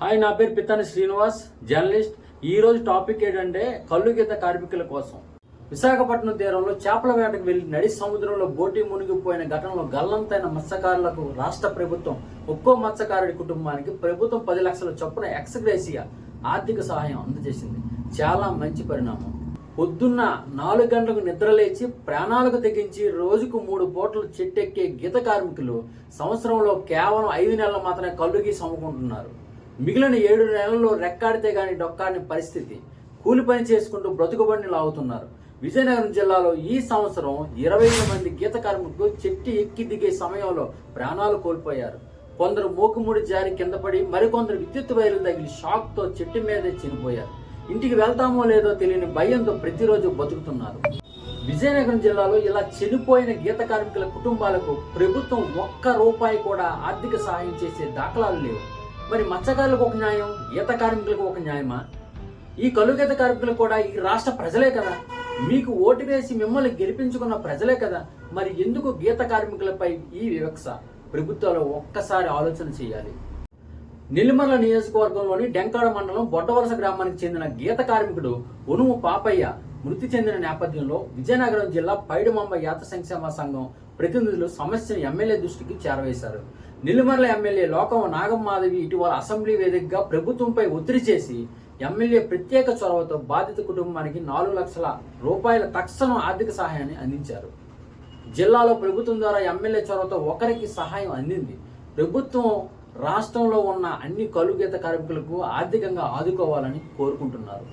Hi, నా పేరు Pitani Srinivas, journalist. ఈ రోజు టాపిక్ ఏంటంటే కల్లు గీత కార్మికుల కోసం. విశాఖపట్నం తీరంలో చేపల వేటకు వెళ్లి నడి సముద్రంలో బోటి మునిగిపోయిన ఘటనలో గల్లంతైన మత్స్యకారులకు రాష్ట్ర ప్రభుత్వం ఒక్కో మత్స్యకారుడి కుటుంబానికి ప్రభుత్వం 10 లక్షల చొప్పున ఎక్స్గ్రేసియా ఆర్థిక సహాయం అందజేసింది. చాలా మంచి పరిణామం. పొద్దున్న 4 గంటలకు నిద్రలేచి ప్రాణాలకు తెగించి రోజుకు 3 పూటలు చెట్టెక్కే గీత కార్మికులు సంవత్సరంలో కేవలం 5 నెలలు మాత్రమే కల్లు గీసి అమ్ముకుంటున్నారు. మిగిలిన 7 నెలల్లో రెక్కాడితే గాని డొక్కాడిన పరిస్థితి. కూలి పని చేసుకుంటూ బ్రతుకుబడిని లాగుతున్నారు. విజయనగరం జిల్లాలో ఈ సంవత్సరం 20 మంది గీత కార్మికులు చెట్టు ఎక్కి దిగే సమయంలో ప్రాణాలు కోల్పోయారు. కొందరు మూకుముడి జారి కింద పడి, మరికొందరు విద్యుత్ వైర్లు తగిలి షాక్తో చెట్టు మీదే చనిపోయారు. ఇంటికి వెళ్తామో లేదో తెలియని భయంతో ప్రతిరోజు బతుకుతున్నారు. విజయనగరం జిల్లాలో ఇలా చనిపోయిన గీత కార్మికుల కుటుంబాలకు ప్రభుత్వం ₹1 కూడా ఆర్థిక సహాయం చేసే దాఖలాలు లేవు. మరి మత్స్యకారులకు ఒక న్యాయం, గీత కార్మికులకు ఒక న్యాయమా? ఈ కల్లు గీత కార్మికులు కూడా ఈ రాష్ట్ర ప్రజలే కదా, మీకు ఓటు వేసి మిమ్మల్ని గెలిపించుకున్న ప్రజలే కదా. మరి ఎందుకు గీత కార్మికులపై ఈ వివక్ష? ప్రభుత్వాలు ఒక్కసారి ఆలోచన చేయాలి. నెల్లిమర్ల నియోజకవర్గంలోని డెంకాడ మండలం బొట్టవలస గ్రామానికి చెందిన గీత కార్మికుడు ఉనుము పాపయ్య మృతి చెందిన నేపథ్యంలో విజయనగరం జిల్లా పైడిమాంబ యాత సంక్షేమ సంఘం ప్రతినిధులు సమస్యను ఎమ్మెల్యే దృష్టికి చేరవేశారు. నెల్లిమర్ల ఎమ్మెల్యే లోకం నాగమ్మాధవి ఇటీవల అసెంబ్లీ వేదికగా ప్రభుత్వంపై ఒత్తిడి చేసి ఎమ్మెల్యే ప్రత్యేక చొరవతో బాధిత కుటుంబానికి ₹4 లక్షల తక్షణ ఆర్థిక సహాయాన్ని అందించారు. జిల్లాలో ప్రభుత్వం ద్వారా ఎమ్మెల్యే చొరవతో ఒకరికి సహాయం అందింది. ప్రభుత్వం రాష్ట్రంలో ఉన్న అన్ని కల్లు గీత కార్మికులకు ఆర్థికంగా ఆదుకోవాలని కోరుకుంటున్నారు.